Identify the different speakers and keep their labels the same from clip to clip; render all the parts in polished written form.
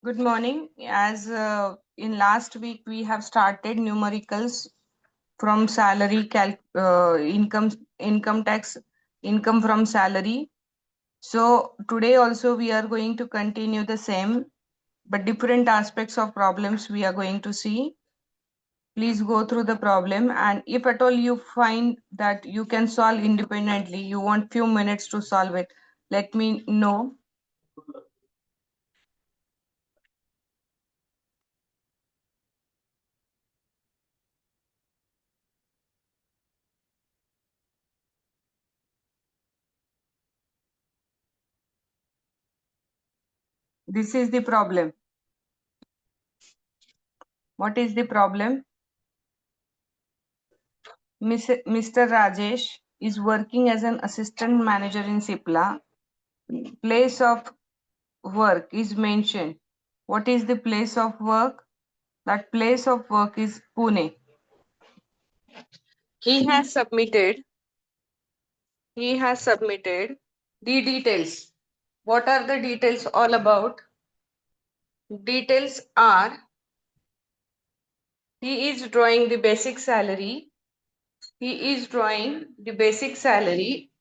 Speaker 1: Good morning. As in last week, we have started numericals from salary, income tax, income from salary. So today also we are going to continue the same, but different aspects of problems we are going to see. Please go through the problem, and if at all you find that you can solve independently, you want few minutes to solve it, let me know. This is the problem. What is the problem? Mr. Rajesh is working as an assistant manager in Sipla. Place of work is mentioned. What is the place of work? That place of work is Pune. He has submitted. He has submitted the details. What are the details all about? Details are he is drawing the basic salary. He is drawing the basic salary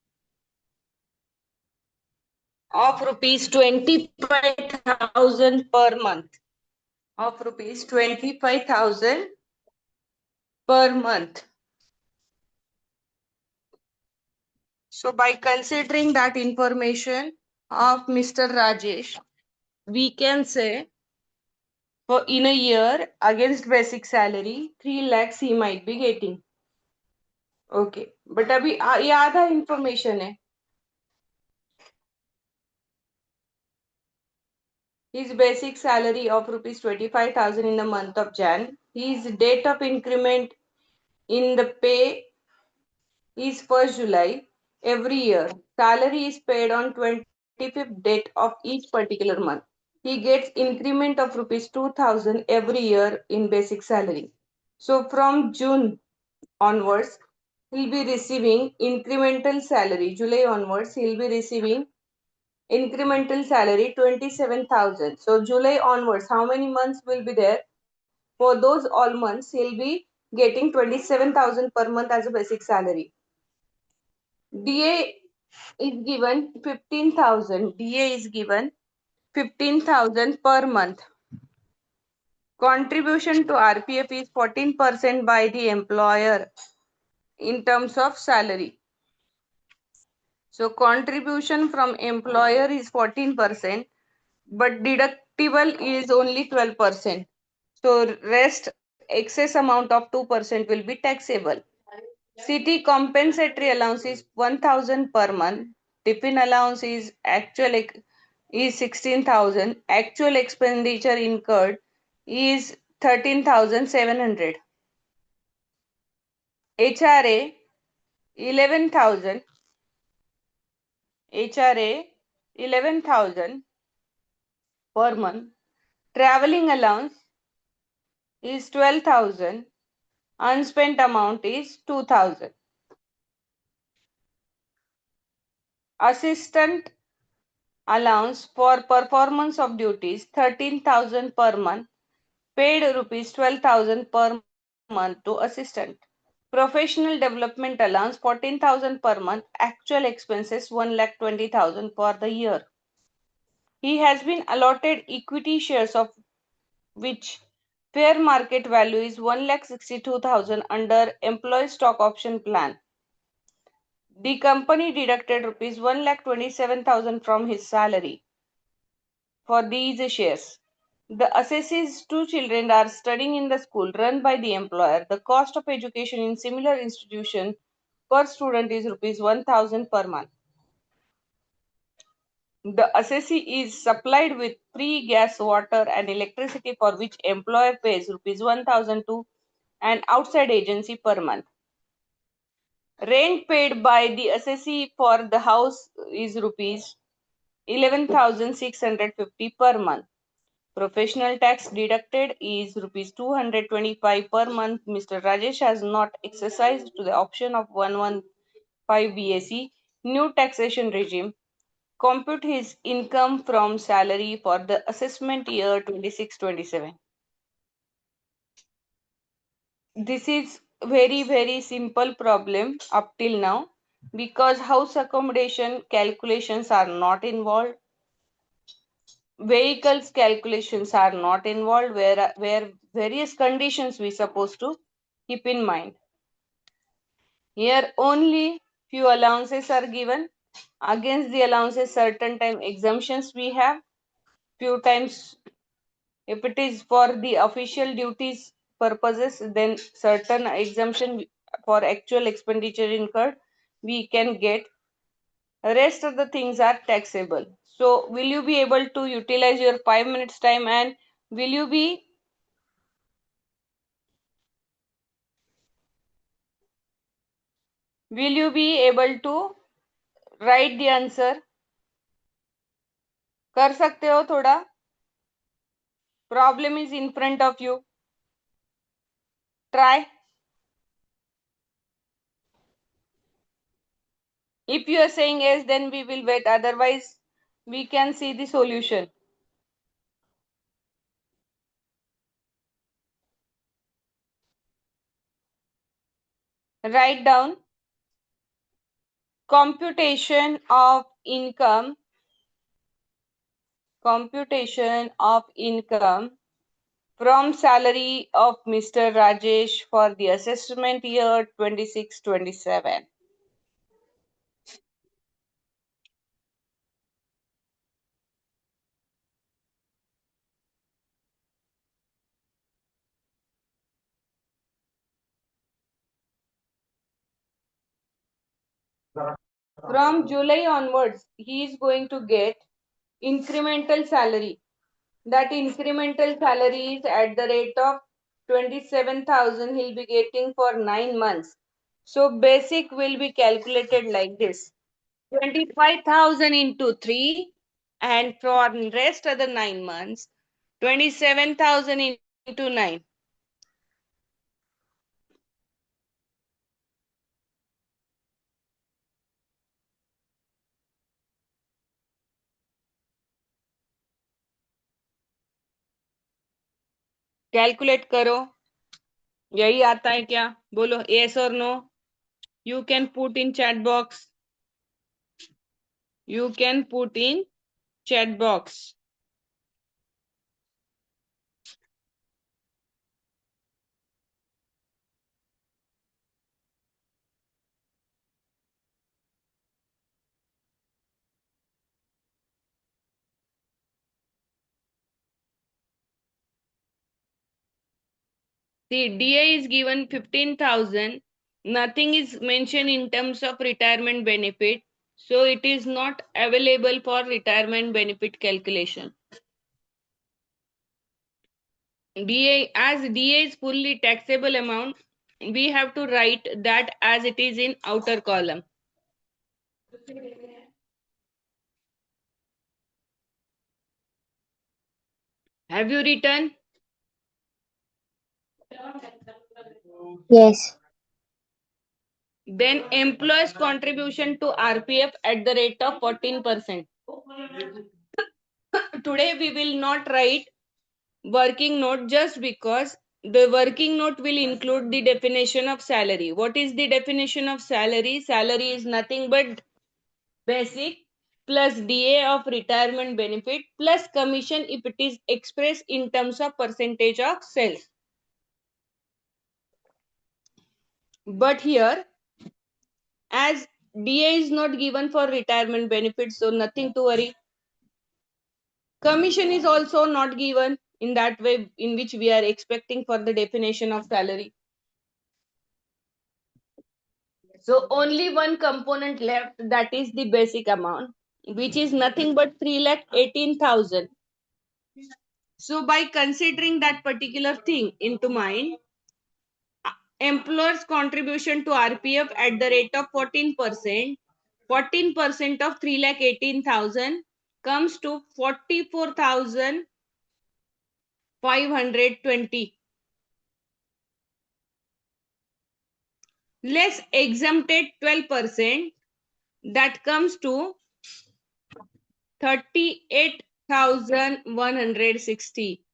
Speaker 1: of rupees 25,000 per month. Of rupees 25,000 per month. So by considering that information of Mr. Rajesh, we can say for in a year against basic salary 3 lakhs he might be getting. Okay, but अभी ये आधा information है. His basic salary of rupees 25,000 in the month of Jan. His date of increment in the pay is 1st July every year. Salary is paid on 25th date of each particular month. He gets increment of rupees 2,000 every year in basic salary. So from June onwards, he'll be receiving incremental salary. July onwards, he'll be receiving incremental salary 27,000. So July onwards, how many months will be there? For those all months, he'll be getting 27,000 per month as a basic salary. DA is given 15,000. DA is given 15,000 per month. Contribution to RPF is 14% by the employer in terms of salary. So contribution from employer is 14%, but deductible is only 12%. So rest excess amount of 2% will be taxable. City compensatory allowance is 1,000 per month. Tiffin allowance is is 16,000. Actual expenditure incurred is 13,700. HRA 11,000. HRA 11,000 per month. Traveling allowance is 12,000. Unspent amount is 2,000. Assistant allowance for performance of duties 13,000 per month. Paid rupees 12,000 per month to assistant. Professional development allowance 14,000 per month. Actual expenses 1,20,000 for the year. He has been allotted equity shares of which fair market value is 1,62,000 under employee stock option plan. The company deducted rupees 1,27,000 from his salary for these shares. The assessee's two children are studying in the school run by the employer. The cost of education in similar institution per student is rupees 1,000 per month. The assessee is supplied with free gas, water, and electricity for which employer pays rupees 1,000 to an outside agency per month. Rent paid by the assessee for the house is rupees 11,650 per month. Professional tax deducted is rupees 225 per month. Mr. Rajesh has not exercised to the option of 115 BAC new taxation regime Compute his income from salary for the assessment year 26-27. This is very simple problem up till now because house accommodation calculations are not involved, vehicles calculations are not involved, where various conditions we supposed to keep in mind. Here only few allowances are given. Against the allowances, certain time exemptions we have. Few times, if it is for the official duties purposes, then certain exemption for actual expenditure incurred we can get. Rest of the things are taxable. So, will you be able to utilize your 5 minutes time, and will you be able to write the answer? कर सकते हो थोड़ा? Problem is in front of you. Try. If you are saying yes, then we will wait. Otherwise, we can see the solution. Write down computation of income from salary of Mr. Rajesh for the assessment year 26-27. From July onwards, he is going to get incremental salary. That incremental salary is at the rate of 27,000 he'll be getting for 9 months. So basic will be calculated like this: 25,000 into 3, and for rest of the 9 months 27,000 into 9. Calculate करो. यही आता है क्या? बोलो yes or no. You can put in chat box. You can put in chat box. The DA is given 15,000. Nothing is mentioned in terms of retirement benefit. So it is not available for retirement benefit calculation. DA, as DA is fully taxable amount, we have to write that as it is in outer column. Have you written?
Speaker 2: Yes.
Speaker 1: Then employees contribution to RPF at the rate of 14%. Today we will not write working note just because the working note will include the definition of salary. What is the definition of salary? Salary is nothing but basic plus DA of retirement benefit plus commission if it is expressed in terms of percentage of sales. But here, as DA is not given for retirement benefit, so nothing to worry. Commission is also not given in that way in which we are expecting for the definition of salary. So only one component left, that is the basic amount, which is nothing but 3,18,000. So by considering that particular thing into mind, employer's contribution to RPF at the rate of 14%, 14% of 3,18,000 comes to 44,520. Less exempted 12%, that comes to 38,160.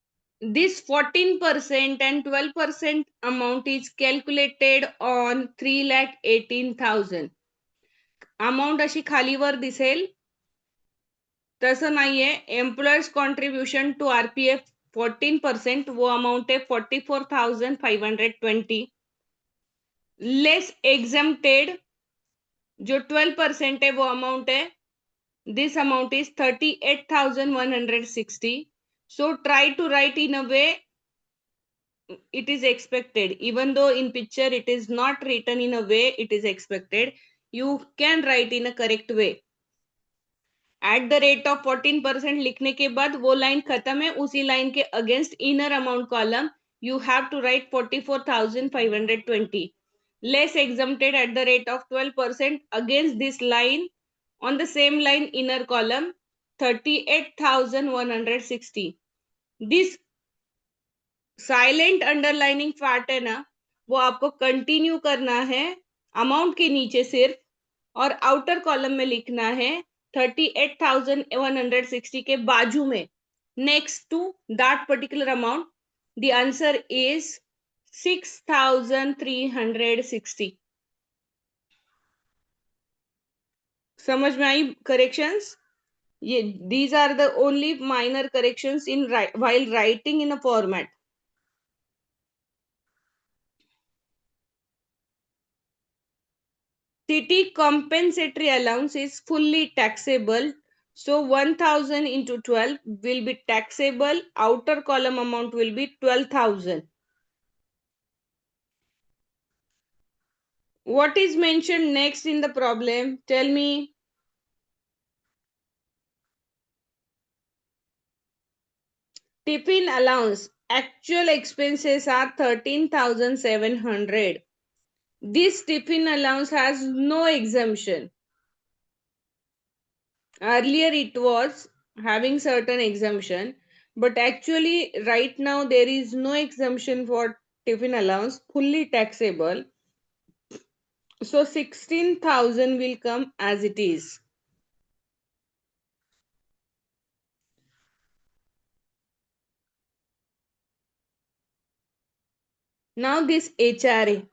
Speaker 1: This 14% and 12% amount is calculated on 3,18,000. Amount अशी खालीवर दिसेल तसं नाहीये. Employers contribution to RPF 14%, वो amount है 44,520. Less exempted जो 12% है वो amount है, this amount is 38,160. So try to write in a way it is expected. Even though in picture it is not written in a way it is expected, you can write in a correct way. Eight the rate of 14% लिखने के बाद वो line खत्म है, उसी line के against inner amount column you have to write 44,520. Less exempted at the rate of 12% against this line on the same line inner column 38,160. this silent underlining part है ना, वो आपको कंटिन्यू करना है अमाउंट के नीचे सिर्फ, और आउटर कॉलम में लिखना है 38,160 के बाजू में next to that particular amount. The answer is 6,360. समझ में आई करेक्शंस? ये these are the only minor corrections in while writing in a format. City compensatory allowance is fully taxable, so 1,000 into 12 will be taxable. Outer column amount will be 12,000. What is mentioned next in the problem? Tell me. Tiffin allowance. Actual expenses are 13,700. This tiffin allowance has no exemption. Earlier it was having certain exemption, but actually right now there is no exemption for tiffin allowance, fully taxable. So 16,000 will come as it is. Now this HRA.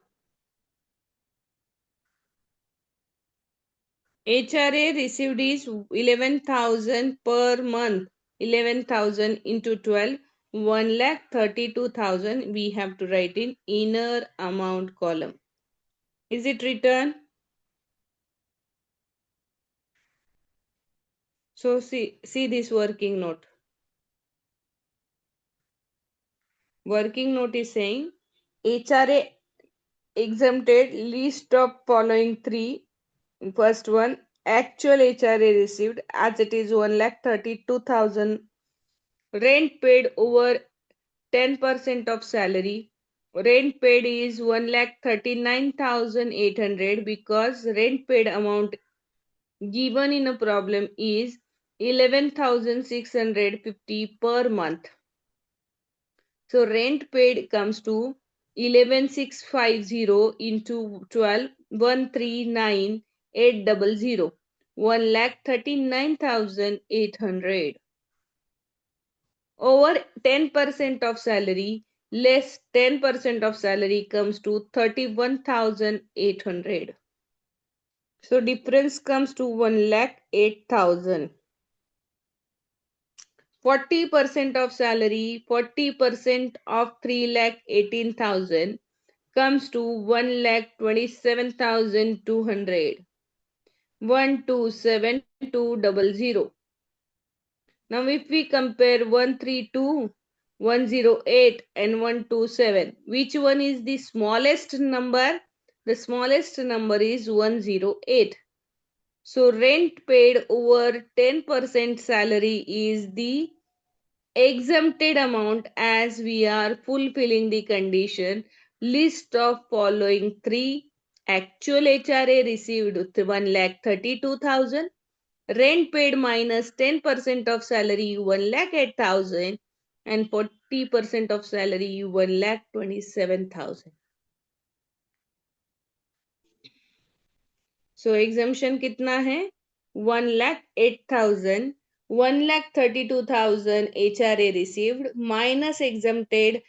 Speaker 1: HRA received is 11,000 per month. 11,000 into 12, 1,32,000. We have to write in inner amount column. Is it written? So see this working note. Working note is saying HRA exempted list of following three. First one, actual HRA received as it is 1,32,000. Rent paid over 10% of salary. Rent paid is 1,39,800 because rent paid amount given in a problem is 11,650 per month. So rent paid comes to 11,650 into 12, 139,800, 1,39,800. Over 10% of salary, less 10% of salary comes to 31,800. So difference comes to 1,08,000. 40% of salary, 40% of 3,18,000 comes to 1,27,200. 127,200. Now if we compare 132, 108 and 127, which one is the smallest number? The smallest number is 108. So rent paid over 10% salary is the exempted amount as we are fulfilling the condition. List of following three. Actual HRA received 1,32,000. Rent paid minus 10% of salary 1,08,000 and 40% of salary 1,27,000. So exemption कितना है 1,08,000. 1,32,000 HRA received minus exempted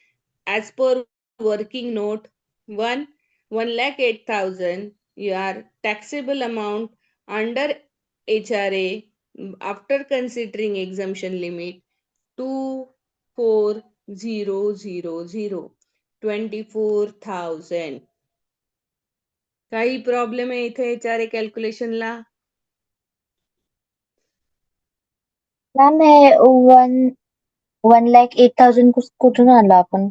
Speaker 1: as per working note 1, 1,08,000 your taxable amount under HRA after considering exemption limit 24,000 24,000. काही problem आहे इथे HRA कॅल्क्युलेशनला?
Speaker 2: Ma'am हे 1,08,000 कुठून आणलं आपण?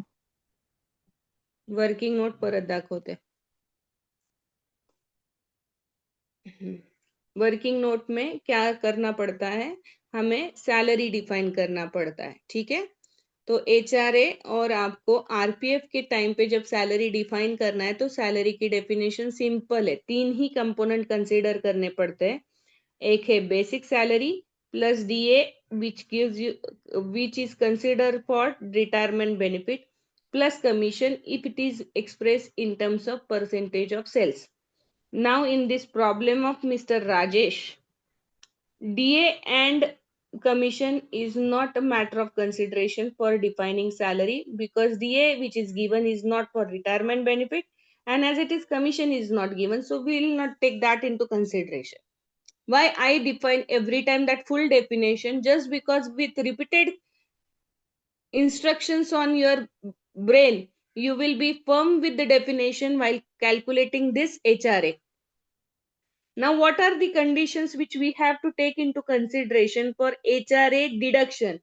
Speaker 1: Working note परत दाखवते. वर्किंग नोट में क्या करना पड़ता है, हमें सैलरी डिफाइन करना पड़ता है. ठीक है, तो HRA और आपको RPF के टाइम पे जब सैलरी डिफाइन करना है तो सैलरी की डेफिनेशन सिंपल है. 3 ही कंपोनेंट कंसीडर करने पड़ते हैं. एक है basic salary plus DA which is considered for retirement benefit plus commission if it is expressed in terms of percentage of sales. Now in this problem of Mr. Rajesh, DA and commission is not a matter of consideration for defining salary because DA which is given is not for retirement benefit, and as it is commission is not given, so we will not take that into consideration. Why I define every time that full definition? Just because with repeated instructions on your brain, you will be firm with the definition while calculating this HRA. Now, what are the conditions which we have to take into consideration for HRA deduction?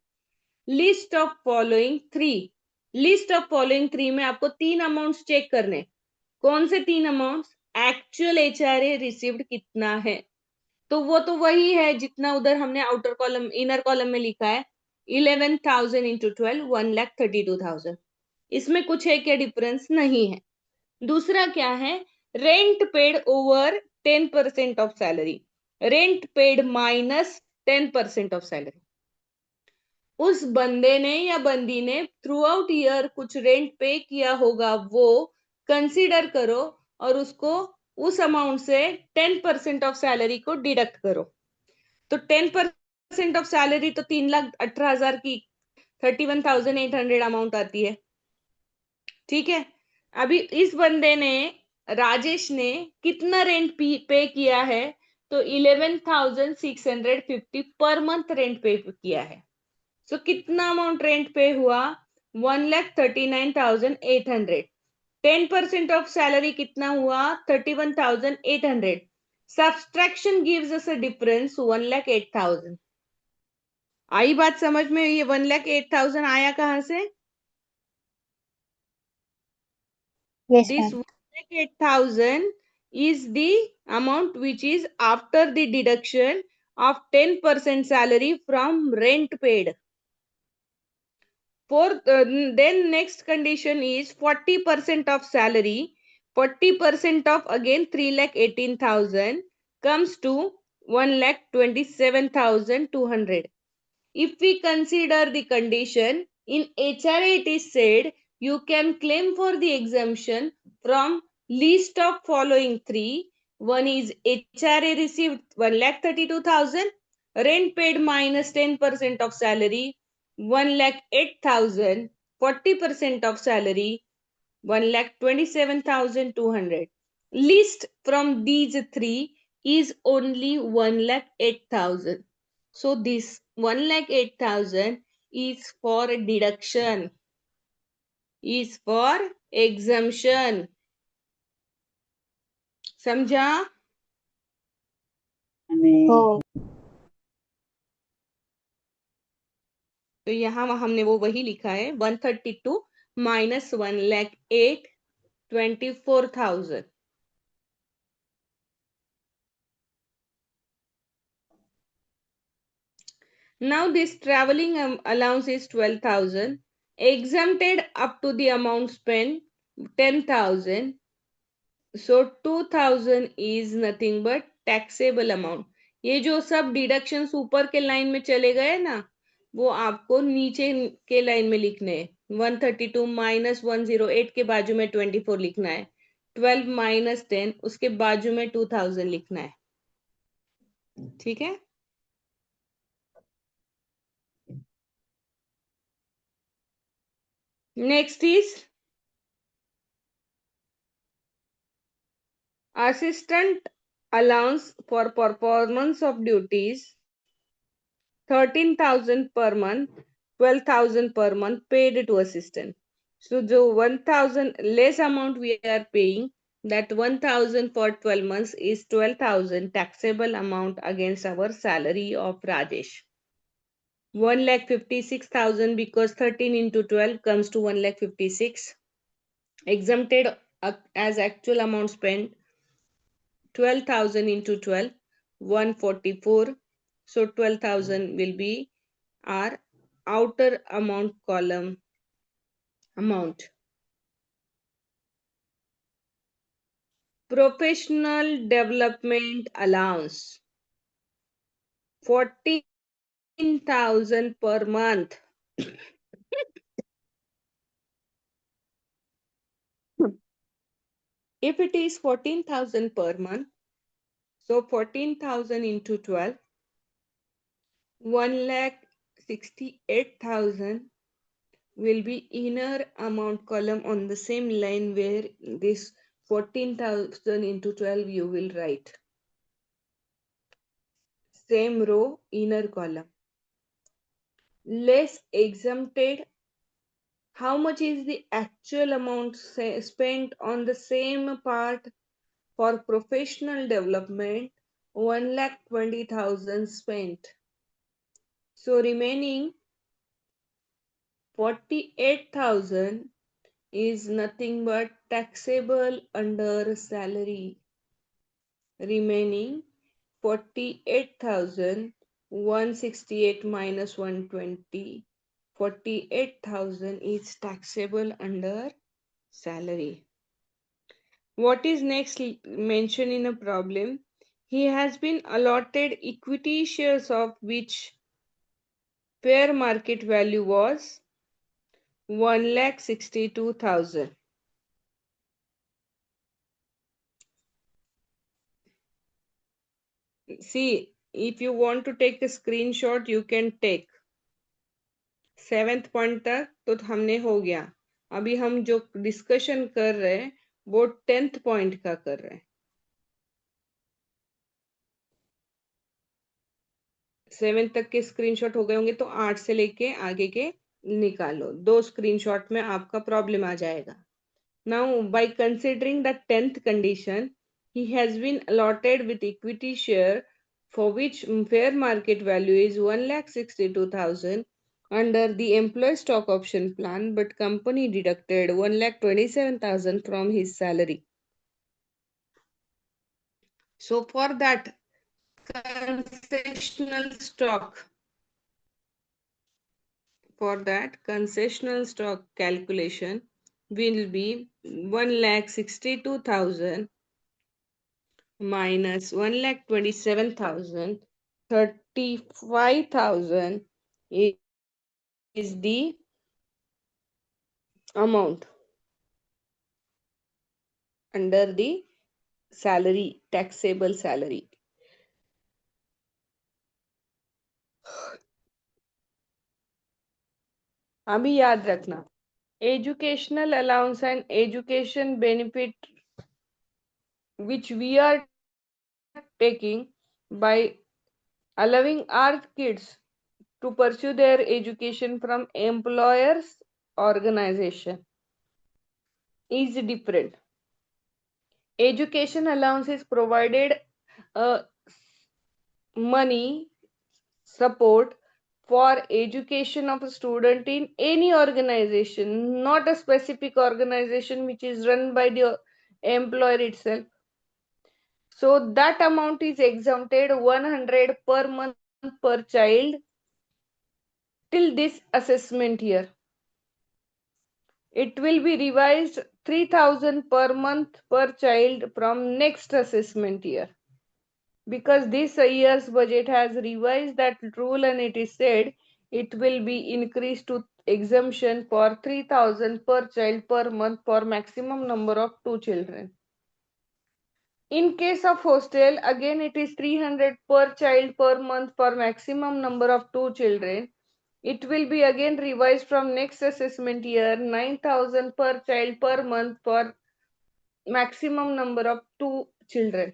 Speaker 1: List of following three. List of following three में आपको 3 amounts check करने. कौन से 3 amounts? Actual HRA received कितना है, तो वो तो वही है जितना उधर हमने आउटर कॉलम इनर कॉलम में लिखा है. 11,000 इंटू 12 1,32,000. इसमें कुछ है क्या डिफरेंस? नहीं है. दूसरा क्या है? Rent paid over 10% of salary, rent paid minus 10% of salary. उस बंदे ने या बंदी ने थ्रू आउट ईयर कुछ रेंट पे किया होगा, वो कंसीडर करो और उसको उस अमाउंट से 10% ऑफ सैलरी को डिडक्ट करो. तो 10% ऑफ सैलरी तो 3,18,000 की 31,800 अमाउंट आती है. ठीक है, अभी इस बंदे ने, राजेश ने कितना रेंट पे किया है? तो 11,650 पर मंथ रेंट पे किया है. सो कितना अमाउंट रेंट पे हुआ? 1,39,800. 10% ऑफ सैलरी कितना हुआ? 31,800. Subtraction gives us a difference 1,08,000. आई बात समझ में? ये 1,08,000 आया कहां से?
Speaker 2: Yes,
Speaker 1: This
Speaker 2: ma'am.
Speaker 1: 1,08,000 is the amount which is after the deduction of 10% salary from rent paid. Then next condition is 40% of salary. 40% of again 3,18,000 comes to 1,27,200. If we consider the condition, in HRA it is said you can claim for the exemption from list of following three. One is HRA received 1,32,000, rent paid minus 10% of salary 1,08,000, 40% of salary 1,27,200. Least from these three is only 1,08,000. So this 1,08,000 is for deduction, is for exemption. समझा?
Speaker 2: हो.
Speaker 1: तो यहाँ हमने वो वही लिखा है 132 minus 1,08,000 24,000. Now this traveling allowance is 12,000, exempted up to the amount spent 10,000. So 2,000 is nothing but taxable amount. ये जो सब डिडक्शंस ऊपर के लाइन में चले गए ना, वो आपको नीचे के लाइन में लिखने हैं. 132 माइनस 108 के बाजू में 24 लिखना है. 12 माइनस 10 उसके बाजू में 2,000 लिखना है. ठीक है. Next is assistant allowance for performance of duties, 13,000 per month, 12,000 per month paid to assistant. So the 1,000 less amount we are paying, that 1,000 for 12 months is 12,000 taxable amount against our salary of Rajesh. 1,56,000 because 13 into 12 comes to 1,56,000. Exempted as actual amount spent, 12,000 into 12, 144. So 12,000 will be our outer amount column amount. Professional development allowance, 14,000 per month. If it is 14,000 per month, so 14,000 into 12, 1,68,000 will be inner amount column on the same line where this 14,000 into 12 you will write. Same row, inner column. Less exempted. How much is the actual amount spent on the same part for professional development? 1,20,000 spent. So remaining 48,000 is nothing but taxable under salary. Remaining 48,000, 168 minus 120, 48,000 is taxable under salary. What is next mentioned in a problem? He has been allotted equity shares of which fair market value was 1,62,000. See, if you want to take a screenshot, you can take. 7th point तक तो हमने हो गया. अभी हम जो discussion कर रहे हैं वो 10th पॉइंट का कर रहे हैं. 7th तक के स्क्रीनशॉट हो गए होंगे तो 8 से लेके आगे के निकालो. 2 स्क्रीनशॉट में आपका प्रॉब्लम आ जाएगा. Now, by considering the 10th condition, he has been allotted with equity share for which fair market value is 1,62,000 under the employee stock option plan, but company deducted 1,27,000 from his salary. So for that concessional stock, calculation will be 1,62,000 minus 1,27,000, 35,000 is the amount under the salary, taxable salary. अभी याद रखना, educational allowance and education benefit which we are taking by allowing our kids to pursue their education from employers organization is different. Education allowance is provided money support for education of a student in any organization, not a specific organization which is run by the employer itself. So that amount is exempted 100 per month per child till this assessment year. It will be revised 3,000 per month per child from next assessment year. Because this year's budget has revised that rule and it is said it will be increased to exemption for 3,000 per child per month for maximum number of 2 children. In case of hostel, again it is 300 per child per month for maximum number of 2 children. It will be again revised from next assessment year, 9,000 per child per month for maximum number of 2 children.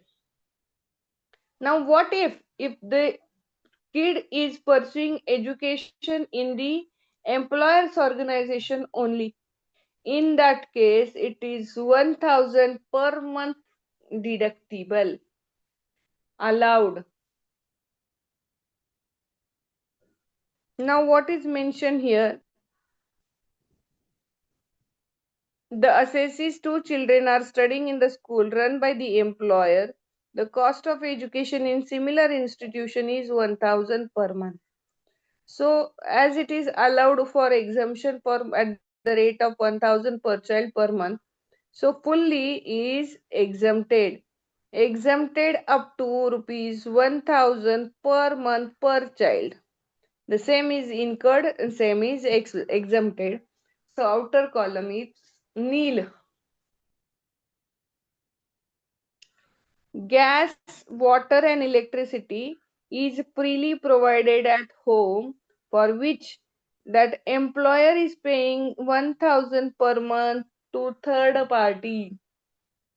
Speaker 1: Now what if the kid is pursuing education in the employer's organization only? In that case, it is 1,000 per month deductible, allowed. Now what is mentioned here? The assessee's 2 children are studying in the school run by the employer. The cost of education in similar institution is 1,000 per month. So as it is allowed for exemption for at the rate of 1,000 per child per month, so fully is exempted. Exempted up to rupees 1,000 per month per child. The same is incurred and same is exempted. So outer column is nil. Gas, water and electricity is freely provided at home, for which that employer is paying 1,000 per month to third party.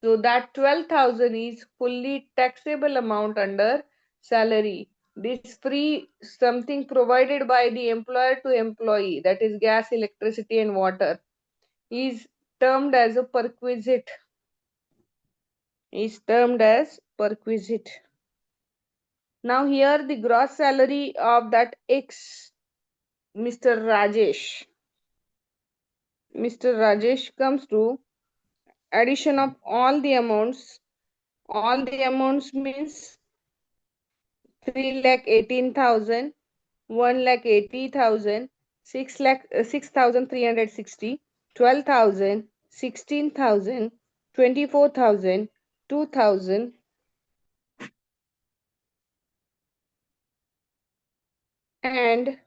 Speaker 1: So that 12,000 is fully taxable amount under salary. This free something provided by the employer to employee, that is gas, electricity and water, is termed as a perquisite. Is termed as perquisite. Now here the gross salary of that ex Mr. Rajesh. Mr. Rajesh comes to addition of all the amounts. All the amounts means 3,18,000, 1,80,000, 6,360, 12,000, 16,000, 24,000, 2,000, and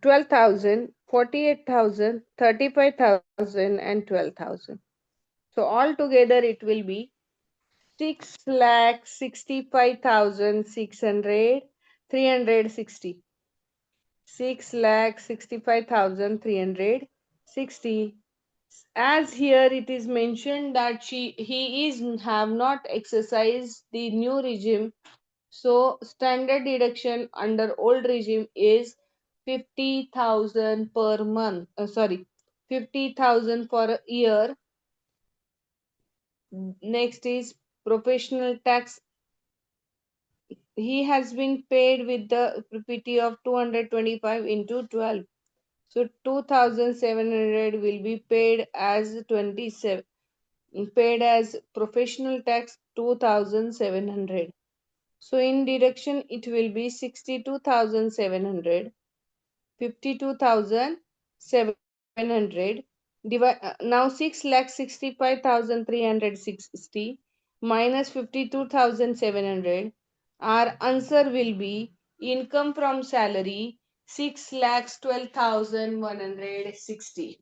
Speaker 1: 12,000, 48,000, 35,000, and 12,000. So altogether it will be 6,65,600, 360. 6,65,360. As here it is mentioned that he is have not exercised the new regime, so standard deduction under old regime is 50,000 per month. Sorry, 50,000 for a year. Next is professional tax. He has been paid with the PPT of 225 into 12. So 2,700 will be paid as 27, paid as professional tax 2,700. So in deduction it will be 62,700, 52,700. Now 6,65,360 minus 52,700. Our answer will be income from salary 6,12,160.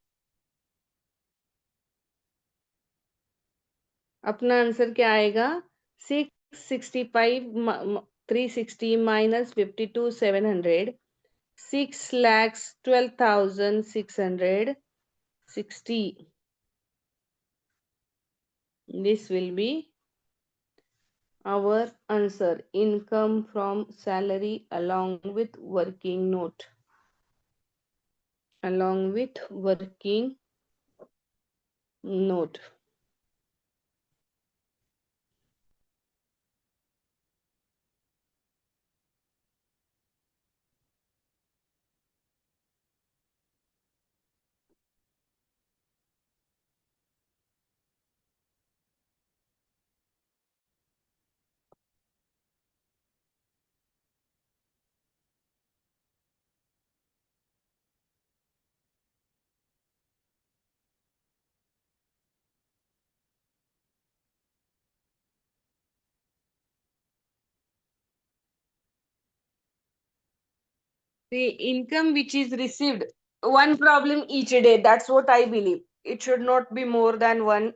Speaker 1: अपना answer क्या आएगा? 665,360 minus 52,700, 6,12,660. This will be our answer. Income from salary along with working note. Along with working note. The income which is received, one problem each day, that's what I believe. It should not be more than one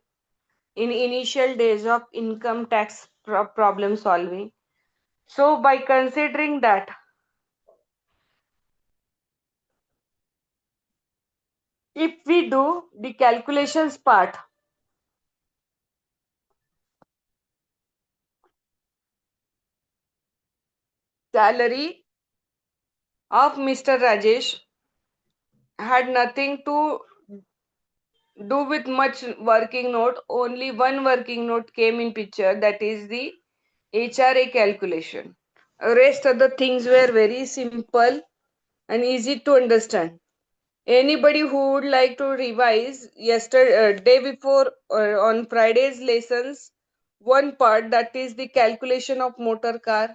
Speaker 1: in initial days of income tax problem solving. So by considering that If we do the calculations part, salary of Mr. Rajesh had nothing to do with much working note. Only one working note came in picture, that is the HRA calculation. Rest of the things were very simple and easy to understand. Anybody who would like to revise yesterday, day before, on Friday's lessons, one part, that is the calculation of motor car.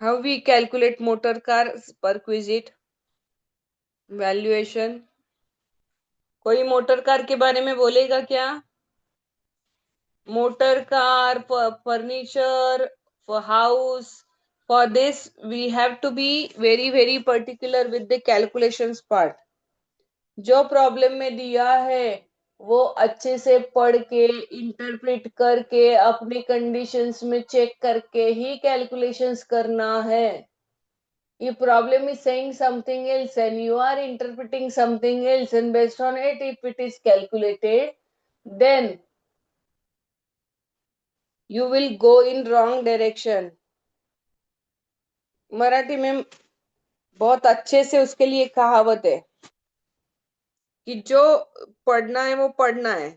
Speaker 1: How we calculate motor cars perquisite valuation. कोई motor car के बारे में बोलेगा क्या? Motor car, for furniture, for house. For this, we have to be very, very particular with the calculations part. जो problem में दिया है वो अच्छे से पढ़ के इंटरप्रेट करके अपने कंडीशंस में चेक करके ही कैलकुलेशंस करना है. If problem is saying something else and you are interpreting something else, and based on it, if it is calculated, then you will go in wrong direction. Marathi में बहुत अच्छे से उसके लिए कहावत है कि जो पढ़ना है वो पढ़ना है,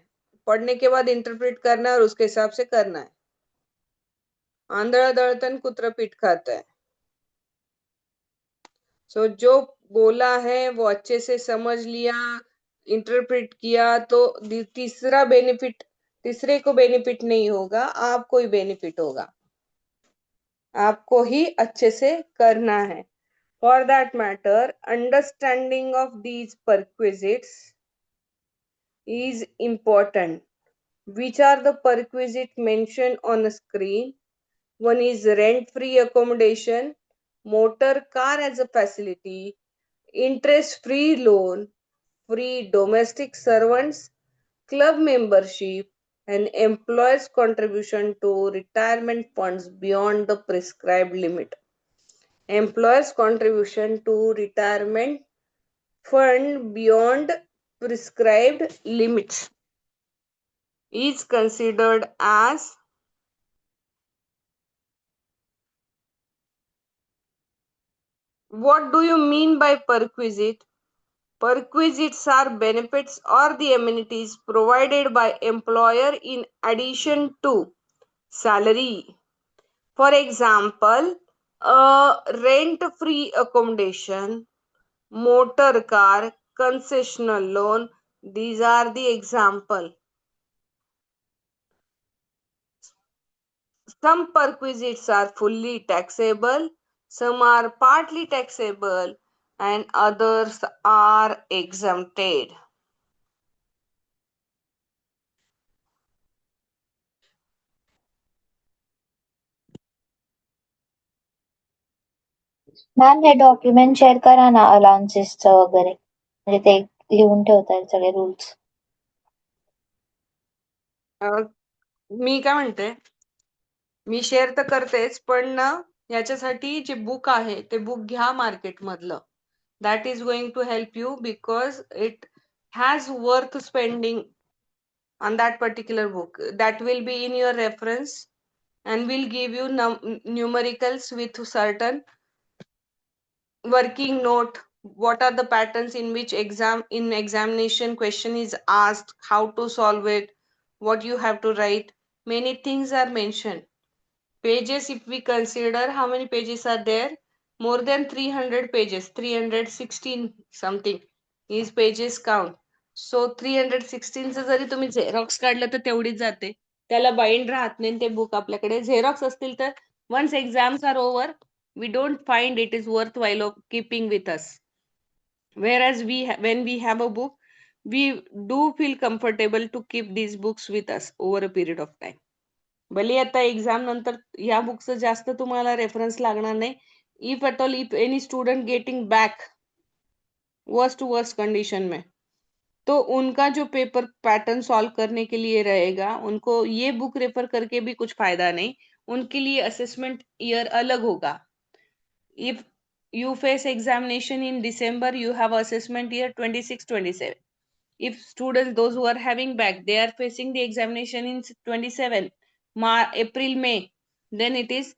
Speaker 1: पढ़ने के बाद इंटरप्रेट करना है और उसके हिसाब से करना है. आंधळा दळतन कुत्र पीठ खाता है. सो जो बोला है वो अच्छे से समझ लिया, इंटरप्रेट किया, तो तीसरे को बेनिफिट नहीं होगा, आपको ही बेनिफिट होगा. आपको ही अच्छे से करना है. For that matter, understanding of these perquisites is important. Which are the perquisites mentioned on the screen? One is rent-free accommodation, motor car as a facility, interest-free loan, free domestic servants, club membership, and employer's contribution to retirement funds beyond the prescribed limit. Employer's contribution to retirement fund beyond prescribed limits is considered as. What do you mean by perquisite? Perquisites are benefits or the amenities provided by employer in addition to salary. For example, rent-free accommodation, motor car, concessional loan. These are the example. Some perquisites are fully taxable, some are partly taxable, and others are exempted.
Speaker 2: Ma'am हे document share करा ना अलाउन्सेसचं वगैरे, म्हणजे ते लिहून ठेवता येईल सगळे रूल्स.
Speaker 1: मी काय म्हणते, मी शेअर तर करतेच, पण ना याच्यासाठी जे बुक आहे ते बुक घ्या मार्केटमधलं. That is going to help you because it has worth spending on that particular book. That will be in your reference and will give you numericals with certain working note. What are the patterns in which examination question is asked, how to solve it, what you have to write. Many things are mentioned. Pages, if we consider how many pages are there, more than 300 pages, 316 something is pages count. So 316 चं जरी तुम्ही Xerox काढलं तर तेवढीच जाते. त्याला bind राहत नाही ते बुक आपल्याकडे. झेरॉक्स असतील तर once exams are over, we don't find it is worthwhile of keeping with us. Whereas when we have a book, we do feel comfortable to keep these books with us over a period of time. भले आता exam नंतर या बुकचं जास्त तुम्हाला reference लागणार नाही. If at all, if any student getting back worst to worst condition में, तो उनका जो पेपर पैटर्न सॉल्व करने के लिए रहेगा, उनको ये बुक रेफर करके भी कुछ फायदा नहीं. उनके लिए असेसमेंट ईयर अलग होगा. If you face examination in December, you have assessment year 26-27. If students, those who are having back, they are facing the examination in 27 April, May, then it is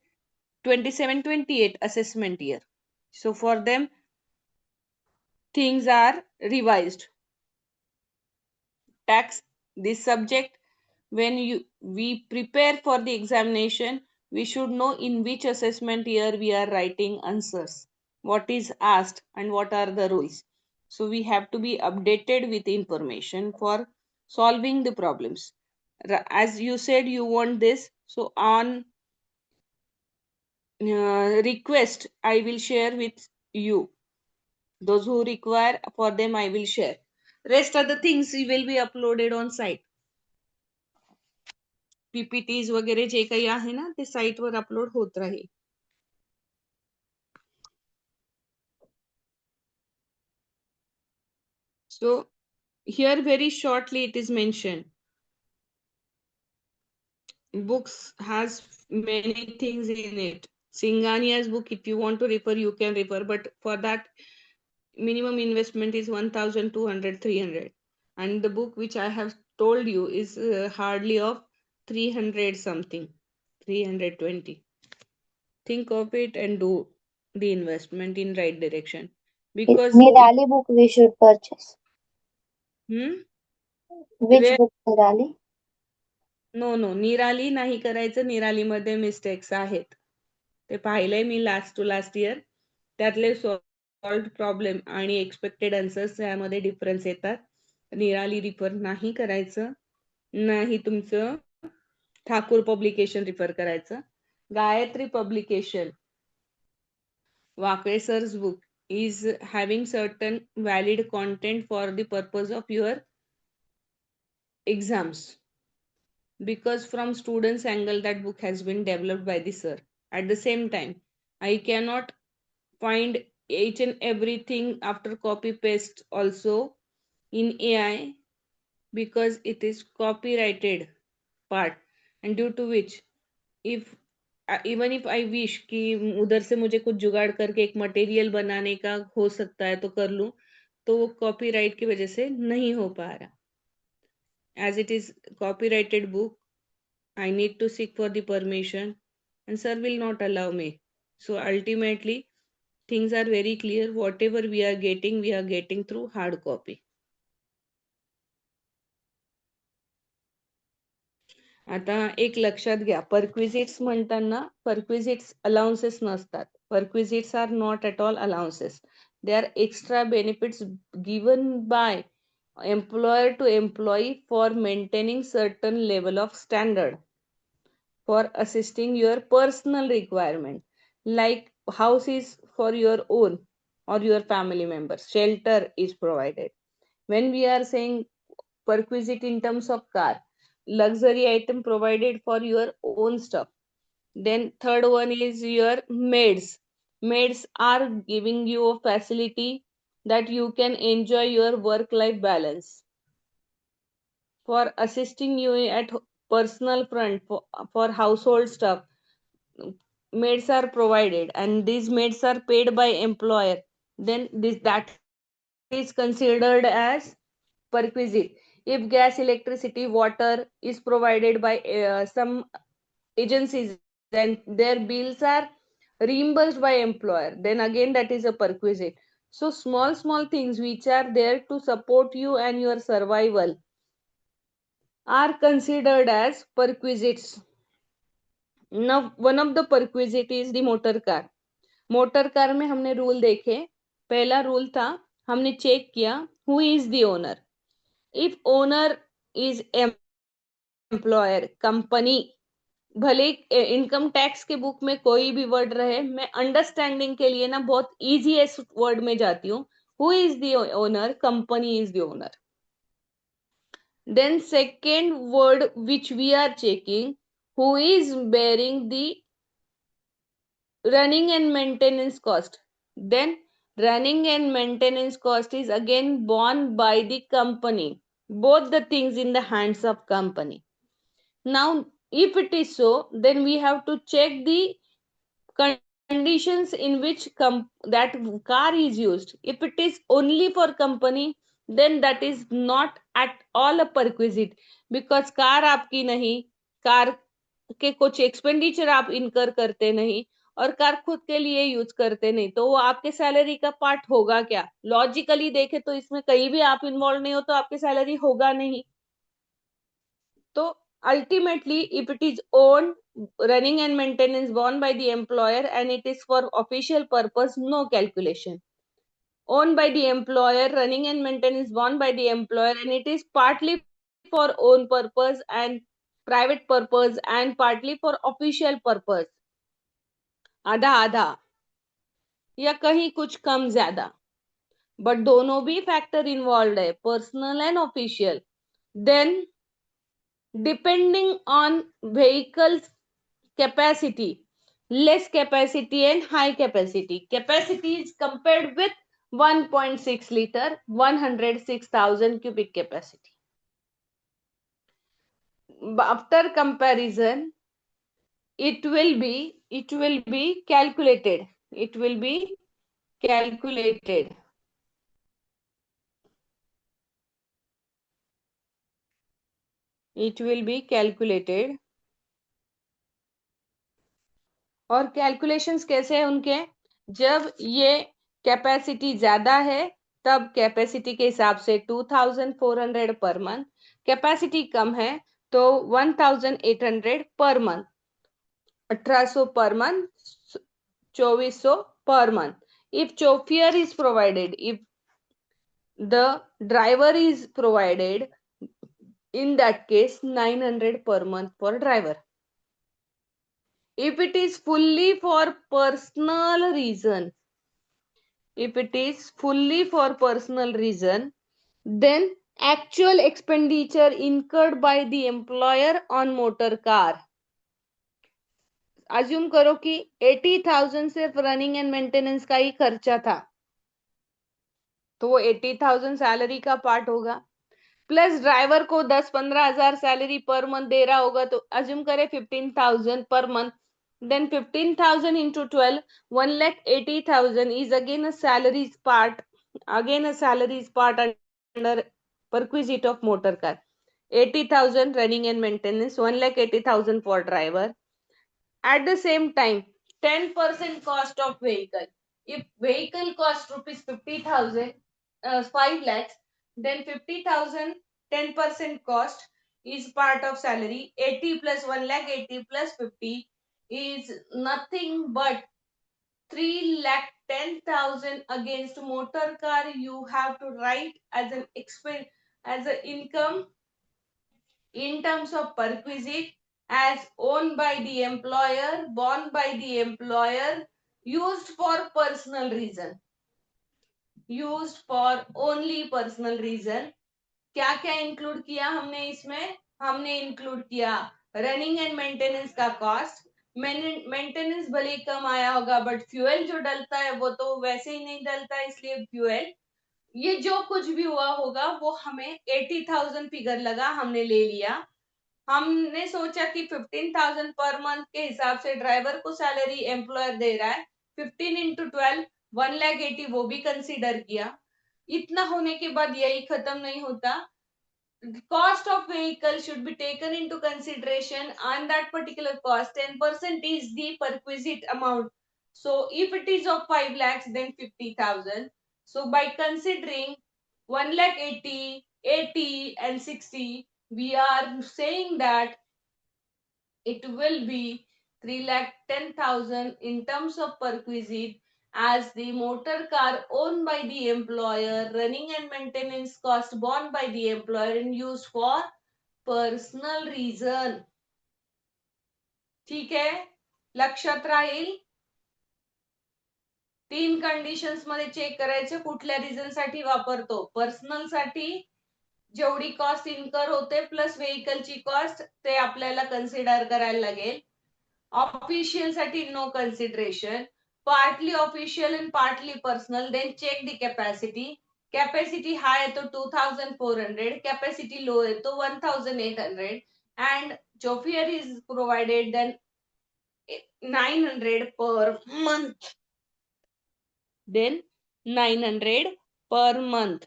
Speaker 1: 27-28 assessment year. So for them, things are revised. Tax, this subject, when we prepare for the examination, we should know in which assessment year we are writing answers, what is asked and what are the rules. So we have to be updated with information for solving the problems. As you said, you want this, so on request I will share with you. Those who require, for them I will share. Rest of the things will be uploaded on site. PPTs वगैरे जे काही आहे ना ते साईटवर upload होत राहील. So here very shortly it is mentioned, books has many things in it. Singhania's book, if you want to refer, you can refer, but for that minimum investment is 1200 300, and the book which I have told you is hardly of 300 something, 320. Think of it and do the investment in right direction, because it
Speaker 2: Nirali book we should purchase.
Speaker 1: hmm?
Speaker 2: Which book, Nirali?
Speaker 1: No Nirali नाही करायचं. निरालीमध्ये mistakes आहेत, ते पाहिलंय मी last to last year. त्यातले solved problem आणि expected answers यामध्ये डिफरन्स येतात. निराली रिफर नाही करायचं, नाही तुमचं ठाकूर पब्लिकेशन रिफर करायचं. Gayatri publication, Wakle sir's book is having certain valid content for the purpose of your exams, because from students angle that book has been developed by the sir. At the same time, I cannot find each and everything after copy paste also in AI, because it is copyrighted part, and due to which, if even if I wish कि उधर से मुझे कुछ जुगाड़ करके एक material बनाने का हो सकता है तो कर लूं, तो वो कॉपीराइट की वजह से नहीं हो पा रहा. As it is copyrighted book, I need to seek for the permission, and sir will not allow me. So ultimately, things are very clear. Whatever we are getting through hard copy. आता एक लक्षात घ्या, perquisites म्हणताना perquisites allowances नसतात. Perquisites are not at all allowances. They are extra benefits given by employer to employee for maintaining certain level of standard, for assisting your personal requirement, like house is for your own or your family members, shelter is provided. When we are saying perquisite in terms of car, luxury item provided for your own stuff. Then third one is your maids are giving you a facility that you can enjoy your work life balance, for assisting you at personal front, for household stuff. Maids are provided and these maids are paid by employer, then this that is considered as perquisite. If gas, electricity, water is provided by some agencies and their bills are reimbursed by employer, then again that is a perquisite. So small things which are there to support you and your survival are considered as perquisites. Now one of the perquisite is the motor car. Motor car में हमने rule देखे. पहला rule था, हमने check किया who is the owner. If owner is employer, company, भले income tax के book में कोई भी वर्ड रहे, मैं अंडरस्टैंडिंग के लिए ना बहुत इजीएस्ट वर्ड में जाती हूँ. Who is the owner? Company is the owner. Then second word which we are checking, who is bearing the running and maintenance cost? Then running and maintenance cost is again borne by the company. Both the things in the hands of company. Now, if it is so, then we have to check the conditions in which that car is used. If it is only for company, then that is not at all a perquisite, because car आपकी नहीं, car के कुछ expenditure आप इनकर करते नहीं, और car खुद के लिए यूज करते नहीं, तो वो आपके सैलरी का पार्ट होगा क्या? लॉजिकली देखे तो इसमें कहीं भी आप इन्वॉल्व नहीं हो तो आपकी सैलरी होगा नहीं. तो ultimately, if it is owned, running and maintenance borne by the employer, and it is for official purpose, no calculation. Owned by the employer, running and maintenance borne by the employer, and it is partly for own purpose and private purpose and partly for official purpose. आधा आधा या कहीं कुछ कम ज्यादा, but दोनों भी factor involve है, personal and official. Then depending on vehicles capacity, less capacity and high capacity. Capacity is compared with 1.6 liter, 106,000 cubic capacity. After comparison, it will be calculated. It will be calculated. It will be calculated. और calculations कैसे हैं उनके? जब ये capacity ज्यादा है तब capacity के हिसाब से 2400 पर मंथ, कैपेसिटी कम है तो 1800 per month, 1800 per month, 2400 per month. If chauffeur is provided, if the driver is provided, in that case 900 per month for driver. If it is fully for personal reason, if it is fully for personal reason, then actual expenditure incurred by the employer on motor car. Assume करो कि 80,000 सिर्फ running and maintenance का ही खर्चा था, तो वो 80,000 salary का part होगा, प्लस ड्राइवर को 10-15 हजार सैलरी पर मंथ दे रहा होगा, तो अज्यूम करें 15,000 per month. Then 15,000 into 12, 1,80,000 is again a salaries part. Again a salaries part under perquisite of motor car. 80,000 running and maintenance, 1,80,000 for driver. At the same time, 10% cost of vehicle. If vehicle cost rupees 50,000, 5 lakhs, then 50,000, 10% cost is part of salary. 80 plus 1 lakh, 80 plus 50 is nothing but 3,10,000 against motor car. You have to write as an expense, as an income in terms of perquisite, as owned by the employer, borne by the employer, used for personal reason, used for only personal reason. क्या क्या include किया हमने इसमें? हमने include किया running and maintenance का cost. Maintenance भले ही कम आया होगा, बट फ्यूएल जो डलता है वो तो वैसे ही नहीं डलता, इसलिए फ्यूएल, ये जो कुछ भी हुआ होगा वो हमें 80,000 फिगर लगा, हमने ले लिया. हमने सोचा कि 15,000 पर मंथ के हिसाब से ड्राइवर को सैलरी एम्प्लॉयर दे रहा है, 15 इंटू 12, 1,80,000 वो भी कंसीडर किया. इतना होने के बाद यही खत्म नहीं होता. Cost of vehicle should be taken into consideration, and that particular cost 10% is the perquisite amount. So if it is of 5 lakhs, then 50,000. So by considering 1 lakh 80, 80 and 60, we are saying that it will be 3,10,000 in terms of perquisite, as the motor car owned by the employer, running and maintenance cost borne by the employer and used for personal reason. ठीक आहे, लक्षात राहील. 3 conditions मध्ये check करायचे कुठल्या reason साठी वापरतो. Personal साठी जेवढी कॉस्ट इन्कर होते प्लस व्हेकलची कॉस्ट ते आपल्याला कन्सिडर करायला लागेल. ऑफिशियल साठी no consideration, partly official and partly personal. Then check the capacity. Capacity high है तो 2,400, कैपेसिटी लो है तो 1,800, and chauffeur is provided, then 900 per month. Then 900 per month.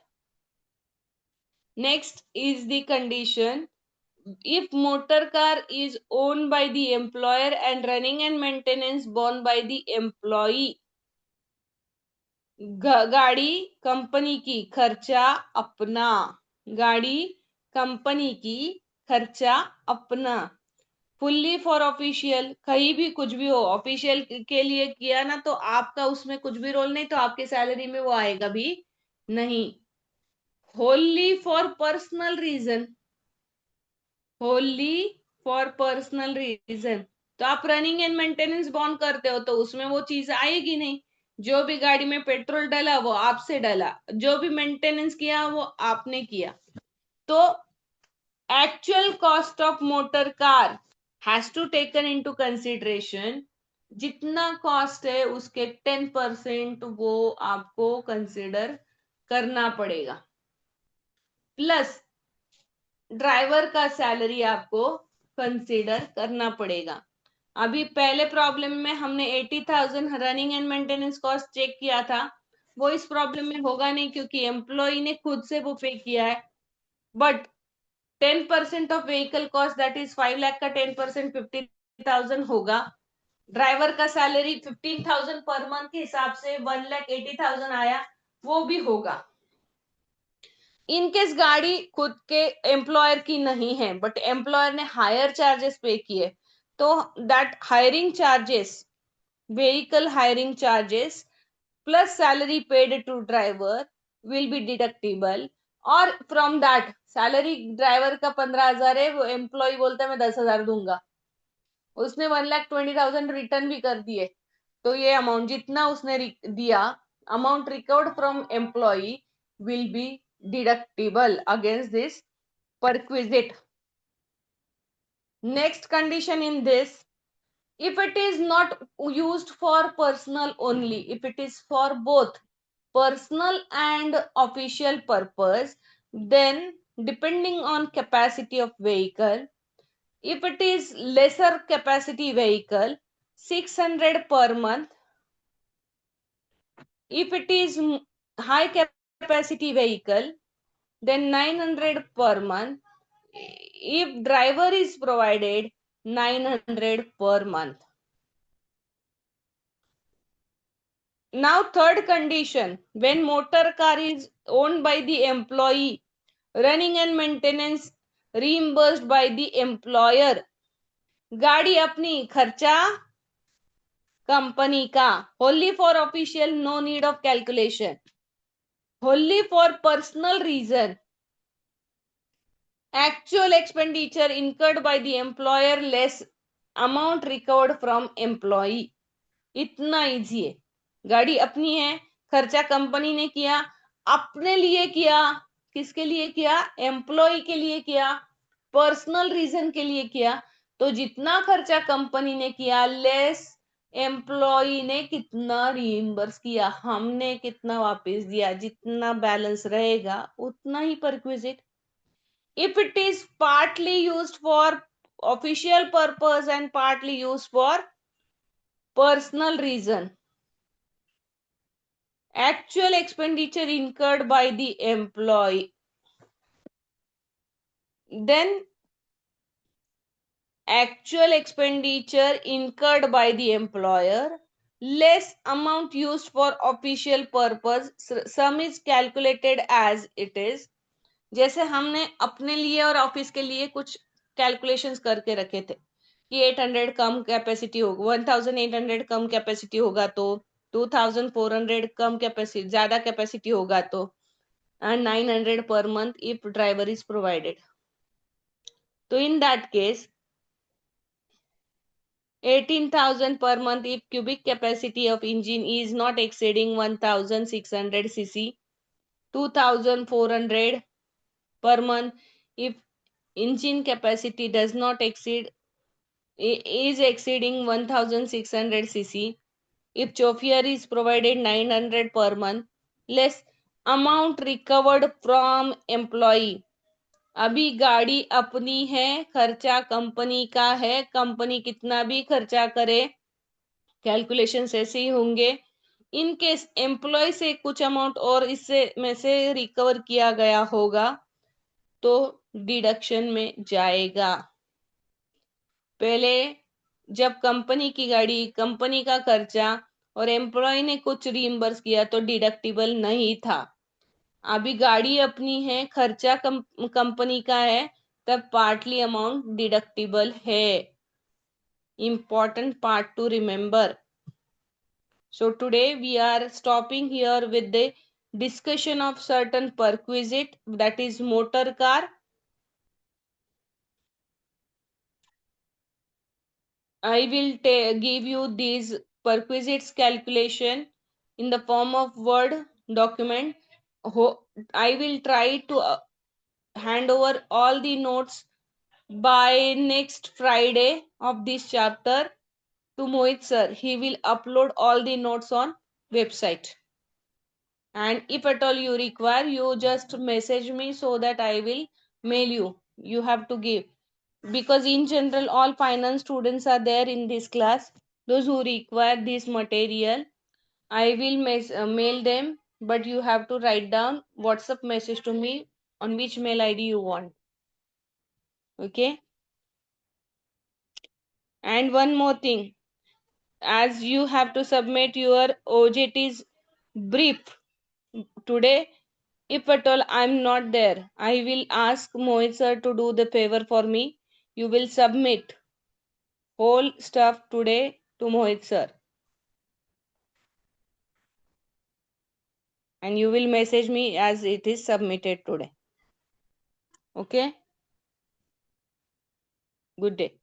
Speaker 1: Next is the condition. If motor car is owned by the employer and running and maintenance borne by the employee, गाड़ी company की, खर्चा अपना. गाड़ी company की, खर्चा अपना. Fully for official, कहीं भी कुछ भी हो, ऑफिशियल के लिए किया ना तो आपका उसमें कुछ भी रोल नहीं, तो आपके सैलरी में वो आएगा भी नहीं. Wholly for personal reason, wholly for personal reason, तो आप रनिंग एंड मेंटेनेंस बॉन्ड करते हो तो उसमें वो चीज आएगी नहीं. जो भी गाड़ी में पेट्रोल डला वो आपसे डला, जो भी मेंटेनेंस किया वो आपने किया. तो actual cost of motor car has to taken into consideration. जितना कॉस्ट है उसके 10% वो आपको कंसिडर करना पड़ेगा, प्लस ड्राइवर का सैलरी आपको कंसिडर करना पड़ेगा. अभी पहले प्रॉब्लम में हमने 80,000 running and maintenance cost check किया था, वो इस प्रॉब्लम में होगा नहीं क्योंकि एम्प्लॉय ने खुद से वो पे किया है. But 10% of vehicle cost that is 5 lakh का 10% 50,000 होगा. ड्राइवर का सैलरी 15,000 पर मंथ के हिसाब से 1,80,000 आया, वो भी होगा. इनकेस गाड़ी खुद के एम्प्लॉयर की नहीं है बट एम्प्लॉयर ने हायर चार्जेस पे किए, तो that hiring charges, vehicle hiring charges plus salary paid to driver will be deductible. और फ्रॉम दैट सैलरी ड्राइवर का 15,000 है, वो एम्प्लॉय बोलता है मैं 10,000 दूंगा, उसने 1,20,000 रिटर्न भी कर दिए, तो ये अमाउंट जितना उसने दिया, amount recovered from employ will be deductible against this perquisite. Next condition in this, if it is not used for personal only, if it is for both personal and official purpose, then depending on capacity of vehicle, if it is lesser capacity vehicle 600 per month, if it is high capacity vehicle then 900 per month. If driver is provided 900 per month. Now third condition, when motor car is owned by the employee, running and maintenance reimbursed by the employer. गाड़ी अपनी, खर्चा company का. Wholly for official, no need of calculation. Wholly for personal reason, actual expenditure incurred by the employer less amount recovered from employee. इतना easy है. गाड़ी अपनी है, खर्चा कंपनी ने किया, अपने लिए किया, किसके लिए किया, एम्प्लॉय के लिए किया, पर्सनल रीजन के लिए किया, तो जितना खर्चा कंपनी ने किया लेस एम्प्लॉय ने कितना रीइंबर्स किया, हमने कितना वापस दिया, जितना बैलेंस रहेगा उतना ही perquisite. If it is partly used for official purpose and partly used for personal reason, actual expenditure incurred by the employee, then actual expenditure incurred by the employer less amount used for official purpose, sum is calculated as it is. जैसे हमने अपने लिए और office के लिए कुछ calculations करके रखे थे कि 800 कम कैपेसिटी होगा, 1,800 कम कैपेसिटी होगा तो 2,400 कम कैपेसिटी, ज्यादा कैपेसिटी होगा तो, and 900 per month if driver is provided. So in that case 18,000 per month if cubic capacity of engine is not exceeding 1,600 cc, 2,400 per month if engine capacity does not exceed is exceeding 1,600 cc, if chauffeur is provided 900 per month less amount recovered from employee. अभी गाड़ी अपनी है, खर्चा company का है, company कितना भी खर्चा करे कैलकुलेशंस ऐसे ही होंगे। इन केस एम्प्लॉय से कुछ अमाउंट और इससे में से रिकवर किया गया होगा तो डिडक्शन में जाएगा। पहले जब कंपनी की गाड़ी, कंपनी का खर्चा और एम्प्लॉय ने कुछ रिइम्बर्स किया तो डिडक्टिबल नहीं था। अभी गाड़ी अपनी है, खर्चा कंपनी का है, तब पार्टली अमाउंट डिडक्टिबल है। Important part to remember. So today we are stopping here with the discussion of certain perquisite, that is motor car. I will give you these perquisites calculation in the form of Word document. I will try to hand over all the notes by next Friday of this chapter to Mohit sir. He will upload all the notes on website. And if at all you require, you just message me so that I will mail you. You have to give, because in general all finance students are there in this class. Those who require this material, I will mail them, but you have to write down WhatsApp message to me on which mail ID you want. Okay. And one more thing, as you have to submit your OJT's brief today, if at all I'm not there, I will ask Mohit sir to do the favor for me. You will submit whole stuff today to Mohit sir. And you will message me as it is submitted today. Okay? Good day.